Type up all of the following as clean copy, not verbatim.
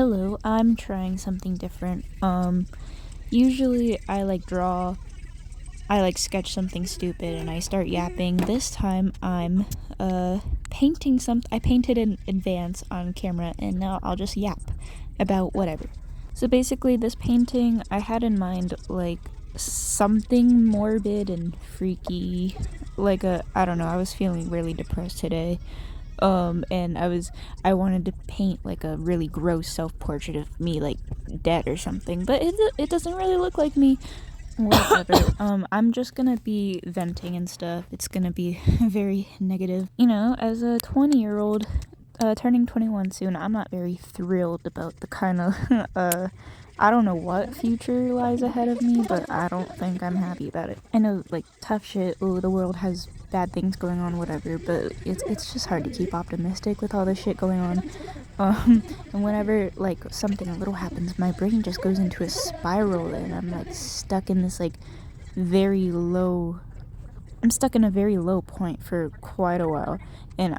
Hello, I'm trying something different. Usually I draw, I sketch something stupid and I start yapping. This time I'm painting I painted in advance on camera and now I'll just yap about whatever. So basically this painting I had in mind something morbid and freaky, I don't know, I was feeling really depressed today. And I wanted to paint a really gross self-portrait of me dead or something, but it doesn't really look like me. Whatever. I'm just gonna be venting and stuff. It's gonna be very negative. As a 20-year-old, turning 21 soon, I'm not very thrilled about the kind of I don't know what future lies ahead of me, but I don't think I'm happy about it. I know, tough shit, the world has bad things going on, whatever, but it's just hard to keep optimistic with all this shit going on. And whenever, something a little happens, my brain just goes into a spiral, and I'm, stuck in this, I'm stuck in a very low point for quite a while. And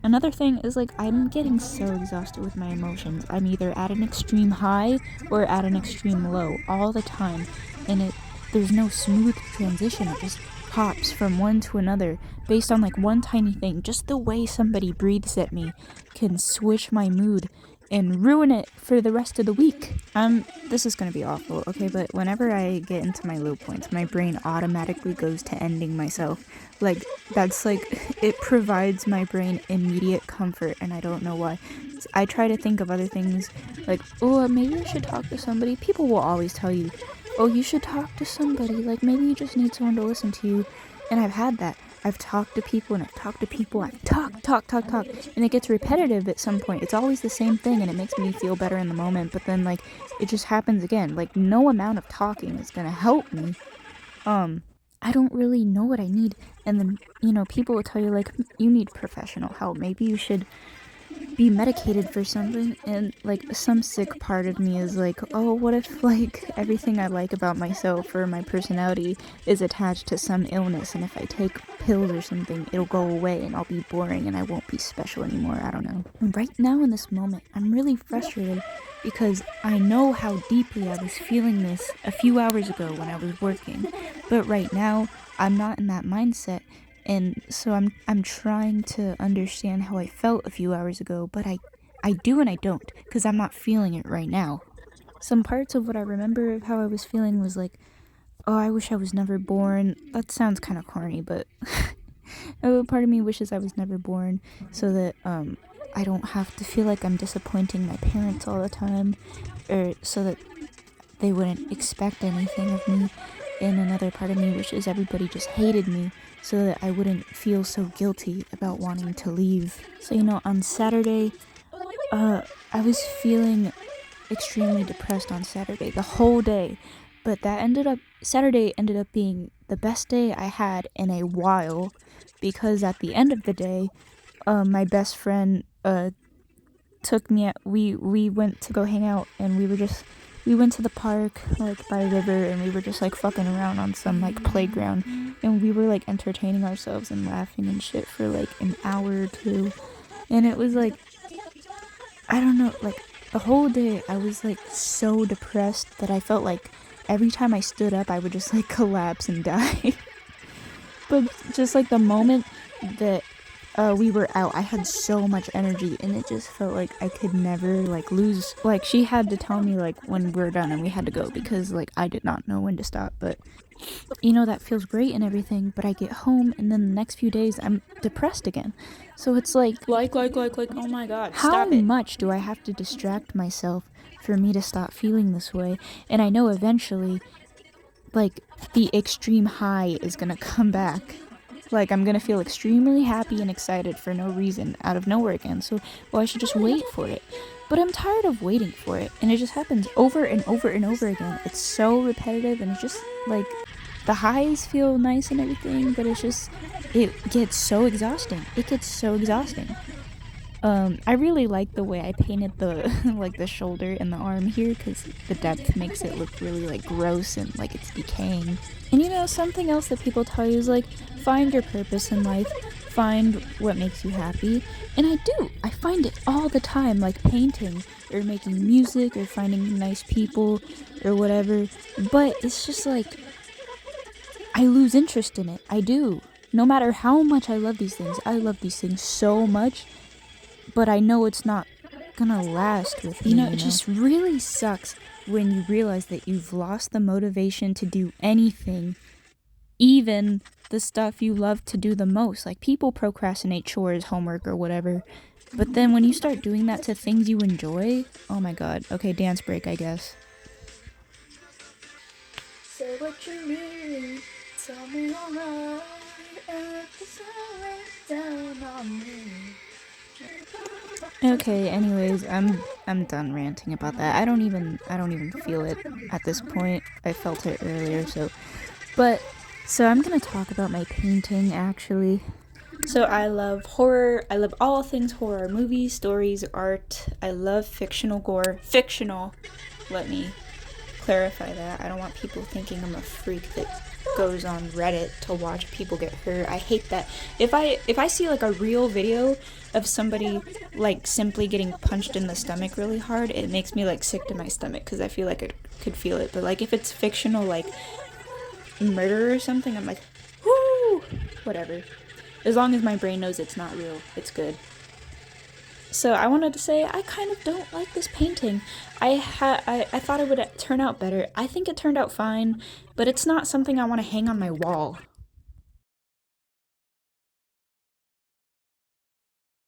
another thing is, I'm getting so exhausted with my emotions. I'm either at an extreme high or at an extreme low all the time. And there's no smooth transition. It just hops from one to another based on, one tiny thing. Just the way somebody breathes at me can switch my mood and ruin it for the rest of the week. This is gonna be awful, okay, but whenever I get into my low points, my brain automatically goes to ending myself. It provides my brain immediate comfort, and I don't know why. I try to think of other things, maybe I should talk to somebody. People will always tell you, oh, you should talk to somebody, maybe you just need someone to listen to you, and I've had that. I've talked to people and I've talked to people. I've talk, and it gets repetitive at some point. It's always the same thing, and it makes me feel better in the moment, but then, it just happens again. No amount of talking is gonna help me. I don't really know what I need, and then, people will tell you, you need professional help. Maybe you should be medicated for something, and some sick part of me is oh, what if everything I like about myself or my personality is attached to some illness, and if I take pills or something it'll go away and I'll be boring and I won't be special anymore. I don't know. And right now in this moment I'm really frustrated because I know how deeply I was feeling this a few hours ago when I was working, but right now I'm not in that mindset. And so I'm trying to understand how I felt a few hours ago, but I do and I don't, because I'm not feeling it right now. Some parts of what I remember of how I was feeling was oh, I wish I was never born. That sounds kind of corny, but part of me wishes I was never born so that I don't have to feel like I'm disappointing my parents all the time, or so that they wouldn't expect anything of me. And another part of me wishes everybody just hated me so that I wouldn't feel so guilty about wanting to leave. So, on Saturday, I was feeling extremely depressed on Saturday, the whole day. But Saturday ended up being the best day I had in a while, because at the end of the day, my best friend took me out. We went to go hang out, and we went to the park, by a river, and we were just, fucking around on some, playground, and we were, entertaining ourselves and laughing and shit for, an hour or two, and it was, I don't know, the whole day I was, so depressed that I felt like every time I stood up I would just, collapse and die. But just, the moment that we were out, I had so much energy, and it just felt like I could never, lose. She had to tell me, when we're done and we had to go, because, I did not know when to stop, but, that feels great and everything, but I get home, and then the next few days, I'm depressed again. So it's oh my god, stop it. How much do I have to distract myself for me to stop feeling this way? And I know eventually, the extreme high is gonna come back. I'm gonna feel extremely happy and excited for no reason, out of nowhere again, so, I should just wait for it. But I'm tired of waiting for it, and it just happens over and over and over again. It's so repetitive, and it's just, the highs feel nice and everything, but it gets so exhausting. I really like the way I painted the, the shoulder and the arm here, because the depth makes it look really, gross and it's decaying. And something else that people tell you is find your purpose in life, find what makes you happy, and I do. I find it all the time, like painting or making music or finding nice people or whatever, but it's just like I lose interest in it. I do. No matter how much I love these things, I love these things so much, but I know it's not gonna last with me. It just really sucks when you realize that you've lost the motivation to do anything, even the stuff you love to do the most. Like, people procrastinate chores, homework, or whatever, but then when you start doing that to things you enjoy, oh my god. Okay, dance break, I guess. Say what you mean, tell me alright, down on me. Okay, anyways, I'm done ranting about that. I don't even feel it at this point. I felt it earlier, so I'm gonna talk about my painting, actually. So I love horror. I love all things horror: movies, stories, art. I love fictional gore. Fictional. Let me clarify that. I don't want people thinking I'm a freak that goes on Reddit to watch people get hurt. I hate that. If I see like a real video of somebody like simply getting punched in the stomach really hard, it makes me like sick to my stomach because I feel like I could feel it. But like if it's fictional, like murder or something, I'm like, whoo, whatever. As long as my brain knows it's not real, it's good. So I wanted to say I kind of don't like this painting. I thought it would turn out better. I think it turned out fine, but it's not something I want to hang on my wall.